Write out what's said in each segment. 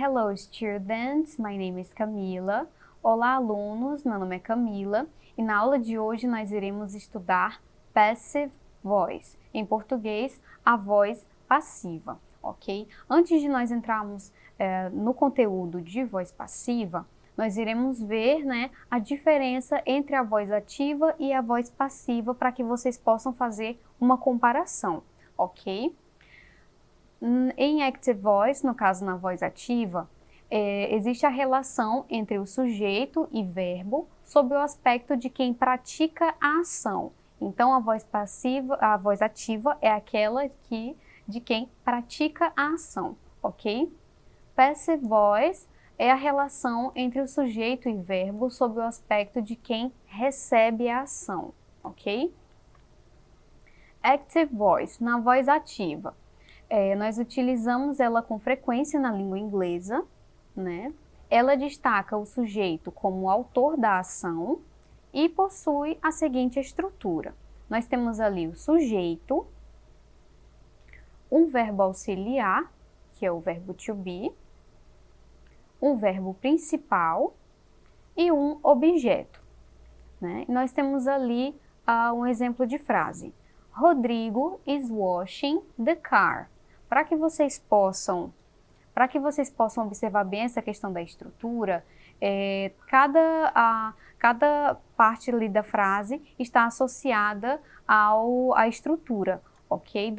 Hello students, my name is Camila. Olá alunos, meu nome é Camila e na aula de hoje nós iremos estudar passive voice, em português, a voz passiva, ok? Antes de nós entrarmos no conteúdo de voz passiva, nós iremos ver, né, a diferença entre a voz ativa e a voz passiva para que vocês possam fazer uma comparação, ok? Em active voice, no caso na voz ativa, existe a relação entre o sujeito e verbo sob o aspecto de quem pratica a ação. Então a voz passiva, a voz ativa é aquela de quem pratica a ação, ok? Passive voice é a relação entre o sujeito e verbo sob o aspecto de quem recebe a ação, ok? Active voice, na voz ativa. Nós utilizamos ela com frequência na língua inglesa, né? Ela destaca o sujeito como autor da ação e possui a seguinte estrutura. Nós temos ali o sujeito, um verbo auxiliar, que é o verbo to be, um verbo principal e um objeto, né? Nós temos ali um exemplo de frase. Rodrigo is washing the car. Para que vocês possam observar bem essa questão da estrutura, cada parte ali da frase está associada à estrutura, ok?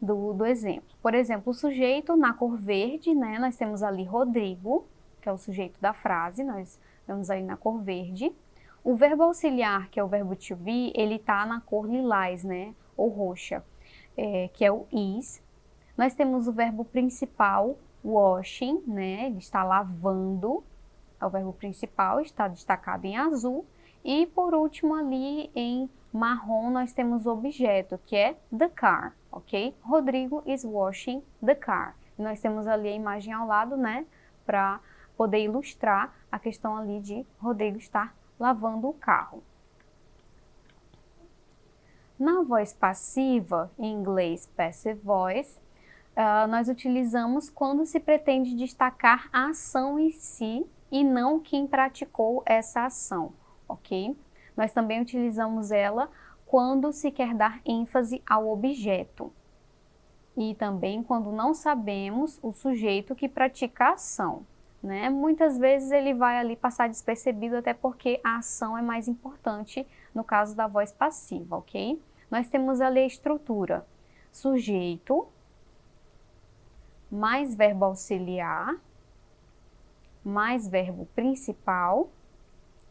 Do exemplo. Por exemplo, o sujeito na cor verde, né? Nós temos ali Rodrigo, que é o sujeito da frase, nós vemos aí na cor verde. O verbo auxiliar, que é o verbo to be, ele está na cor lilás, né? Ou roxa. Que é o is. Nós temos o verbo principal, washing, né? Ele está lavando, é o verbo principal, está destacado em azul. E por último ali em marrom nós temos o objeto, que é the car, ok? Rodrigo is washing the car. E nós temos ali a imagem ao lado, né? Para poder ilustrar a questão ali de Rodrigo estar lavando o carro. Na voz passiva, em inglês passive voice, nós utilizamos quando se pretende destacar a ação em si e não quem praticou essa ação, ok? Nós também utilizamos ela quando se quer dar ênfase ao objeto e também quando não sabemos o sujeito que pratica a ação, né? Muitas vezes ele vai ali passar despercebido até porque a ação é mais importante no caso da voz passiva, ok? Nós temos ali a estrutura sujeito, mais verbo auxiliar, mais verbo principal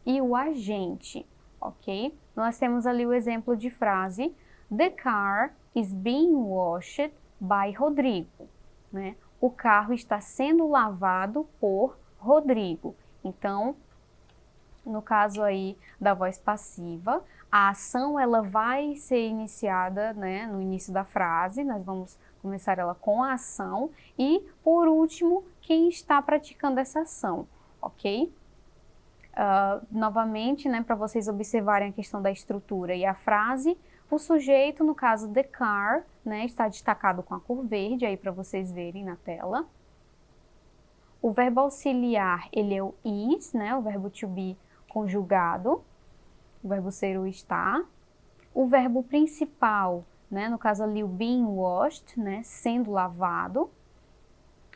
e o agente, ok? Nós temos ali o exemplo de frase The car is being washed by Rodrigo, né? O carro está sendo lavado por Rodrigo. Então, no caso aí da voz passiva, a ação ela vai ser iniciada, né, no início da frase, nós vamos começar ela com a ação e, por último, quem está praticando essa ação, ok? Novamente, né, para vocês observarem a questão da estrutura e a frase, o sujeito, no caso the car, né, está destacado com a cor verde, aí para vocês verem na tela. O verbo auxiliar, ele é o is, né, o verbo to be conjugado, o verbo ser o estar. O verbo principal, né, no caso ali o being washed, né, sendo lavado.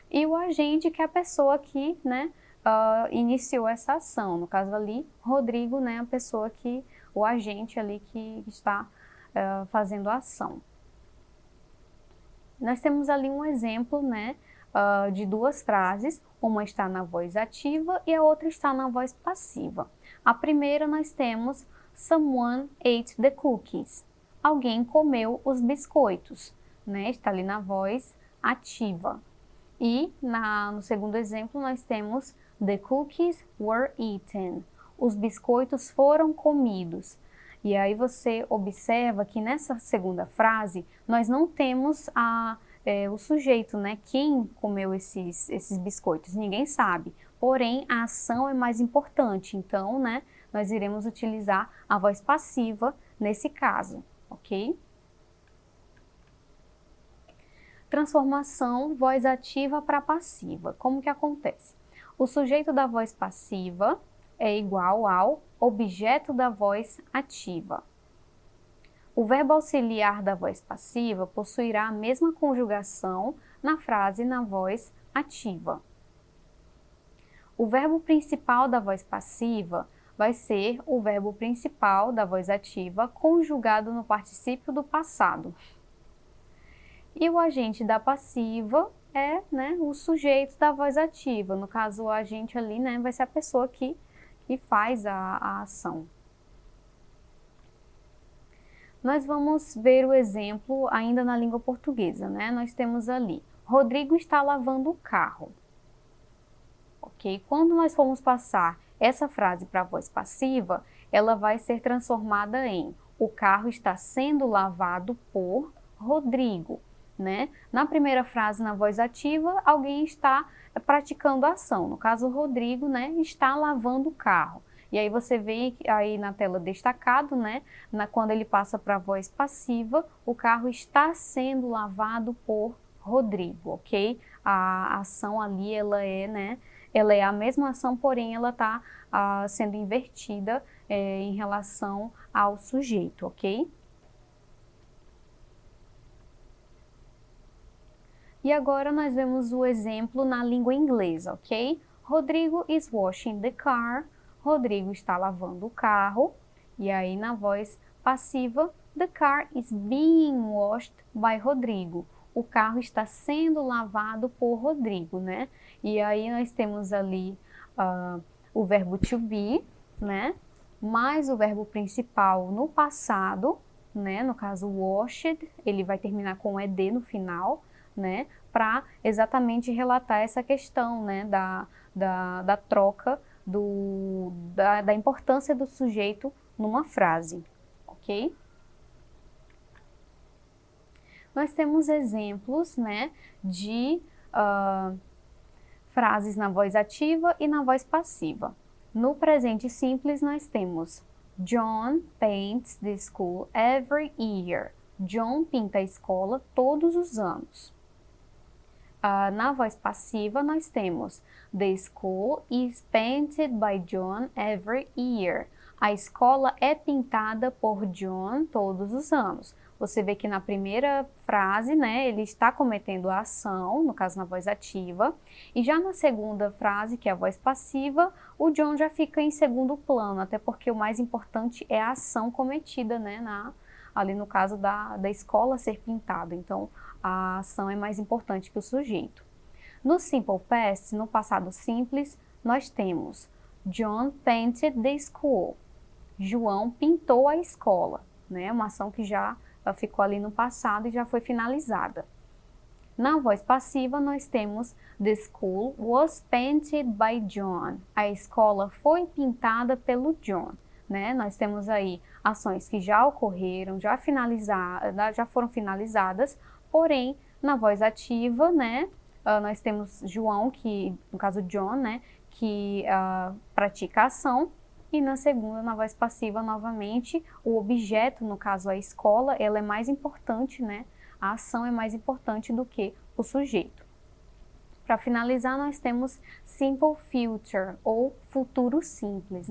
E o agente, que é a pessoa que, né, iniciou essa ação. No caso ali, Rodrigo, né, a pessoa que, o agente ali que está fazendo a ação. Nós temos ali um exemplo, né, de duas frases, uma está na voz ativa e a outra está na voz passiva. A primeira nós temos Someone ate the cookies. Alguém comeu os biscoitos, né? Está ali na voz ativa. E no segundo exemplo nós temos The cookies were eaten. Os biscoitos foram comidos. E aí você observa que nessa segunda frase nós não temos o sujeito, né? Quem comeu esses biscoitos? Ninguém sabe. Porém, a ação é mais importante. Então, né? Nós iremos utilizar a voz passiva nesse caso, ok? transformação voz ativa para passiva. Como que acontece? O sujeito da voz passiva é igual ao objeto da voz ativa. O verbo auxiliar da voz passiva possuirá a mesma conjugação na frase na voz ativa. O verbo principal da voz passiva vai ser o verbo principal da voz ativa conjugado no particípio do passado. E o agente da passiva é, o sujeito da voz ativa. No caso, o agente ali, vai ser a pessoa que faz a ação. Nós vamos ver o exemplo ainda na língua portuguesa, Nós temos ali, Rodrigo está lavando o carro. Ok? Quando nós formos passar essa frase para a voz passiva, ela vai ser transformada em o carro está sendo lavado por Rodrigo, Na primeira frase, na voz ativa, alguém está praticando a ação. No caso, o Rodrigo, está lavando o carro. E aí você vê aí na tela destacado, quando ele passa para a voz passiva, o carro está sendo lavado por Rodrigo, ok? A ação ali, ela é a mesma ação, porém ela está sendo invertida em relação ao sujeito, ok? E agora nós vemos o exemplo na língua inglesa, ok? Rodrigo is washing the car. Rodrigo está lavando o carro. E aí na voz passiva, the car is being washed by Rodrigo. O carro está sendo lavado por Rodrigo, E aí nós temos ali o verbo to be, mais o verbo principal no passado, No caso, washed, ele vai terminar com ed no final, para exatamente relatar essa questão, da troca, da importância do sujeito numa frase, ok? Nós temos exemplos, de frases na voz ativa e na voz passiva. No presente simples, nós temos John paints the school every year. John pinta a escola todos os anos. Na voz passiva, nós temos The school is painted by John every year. A escola é pintada por John todos os anos. Você vê que na primeira frase, ele está cometendo a ação, no caso na voz ativa, e já na segunda frase, que é a voz passiva, o John já fica em segundo plano, até porque o mais importante é a ação cometida, ali no caso da escola ser pintada. Então, a ação é mais importante que o sujeito. No simple past, no passado simples, nós temos John painted the school. João pintou a escola, Uma ação que já ficou ali no passado e já foi finalizada. Na voz passiva, nós temos The school was painted by John. A escola foi pintada pelo John. Nós temos aí ações que já ocorreram, já foram finalizadas, porém, na voz ativa, nós temos João, que, no caso John, que pratica a ação, e na segunda, na voz passiva, novamente, o objeto, no caso a escola, ela é mais importante, A ação é mais importante do que o sujeito. Para finalizar, nós temos simple future, ou futuro simples,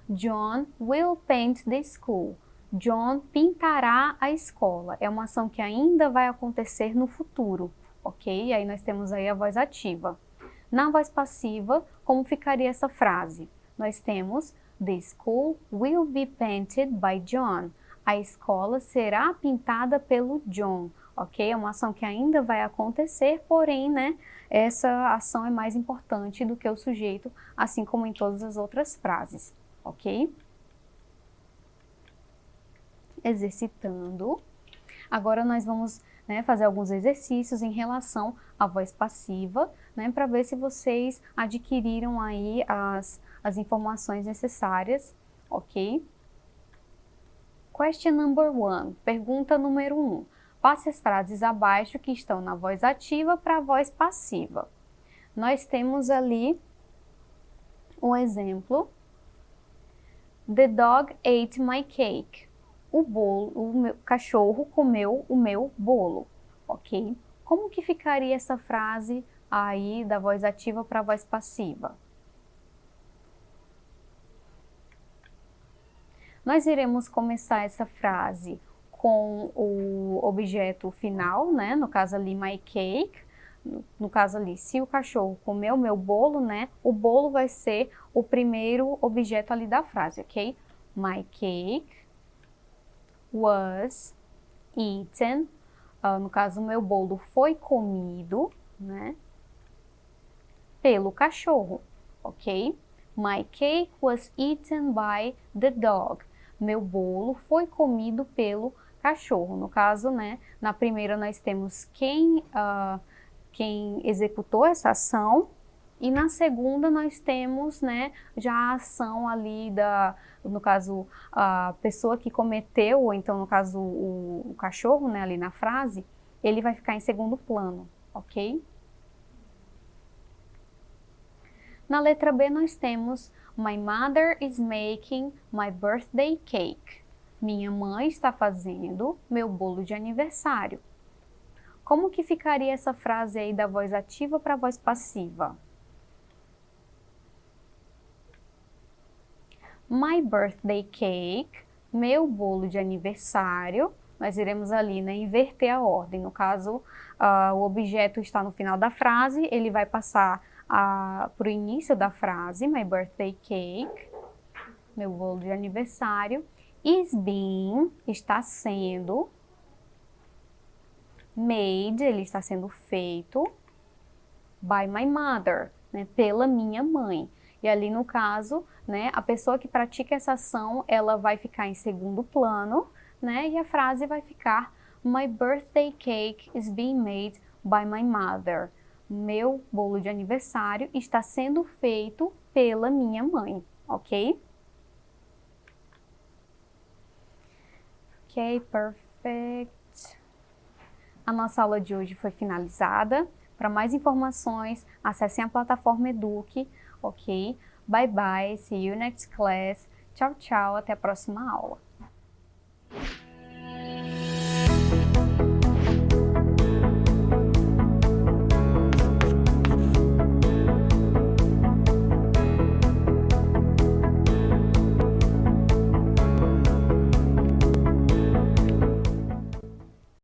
John will paint the school. John pintará a escola. É uma ação que ainda vai acontecer no futuro, ok? E aí nós temos aí a voz ativa. Na voz passiva, como ficaria essa frase? Nós temos The school will be painted by John. A escola será pintada pelo John, ok? É uma ação que ainda vai acontecer, porém, essa ação é mais importante do que o sujeito, assim como em todas as outras frases, ok? Exercitando. Agora nós vamos fazer alguns exercícios em relação à voz passiva, para ver se vocês adquiriram aí as informações necessárias, ok? Question number 1, pergunta número 1. Passe as frases abaixo que estão na voz ativa para a voz passiva. Nós temos ali um exemplo. The dog ate my cake. O meu cachorro comeu o meu bolo. ok? Como que ficaria essa frase aí da voz ativa para a voz passiva? Nós iremos começar essa frase com o objeto final, né? No caso ali, my cake. No caso ali, se o cachorro comeu meu bolo, né? O bolo vai ser o primeiro objeto ali da frase, ok? My cake was eaten. No caso, o meu bolo foi comido, né? Pelo cachorro, ok? My cake was eaten by the dog. Meu bolo foi comido pelo cachorro. No caso, né? Na primeira nós temos quem executou essa ação, e na segunda nós temos, né, já a ação ali no caso, a pessoa que cometeu, ou então no caso o cachorro, né, ali na frase, ele vai ficar em segundo plano, ok? Na letra B nós temos My mother is making my birthday cake. Minha mãe está fazendo meu bolo de aniversário. Como que ficaria essa frase aí da voz ativa para a voz passiva? My birthday cake, meu bolo de aniversário. Nós iremos ali, né, inverter a ordem. No caso, o objeto está no final da frase, ele vai passar para o início da frase, my birthday cake, meu bolo de aniversário. Is being, está sendo. Made, ele está sendo feito. By my mother, né, pela minha mãe. E ali no caso, né, a pessoa que pratica essa ação, ela vai ficar em segundo plano, né, e a frase vai ficar My birthday cake is being made by my mother. Meu bolo de aniversário está sendo feito pela minha mãe, ok? Ok, perfect. A nossa aula de hoje foi finalizada. Para mais informações, acessem a plataforma Eduque, ok? Bye bye, see you next class. Tchau, tchau, até a próxima aula.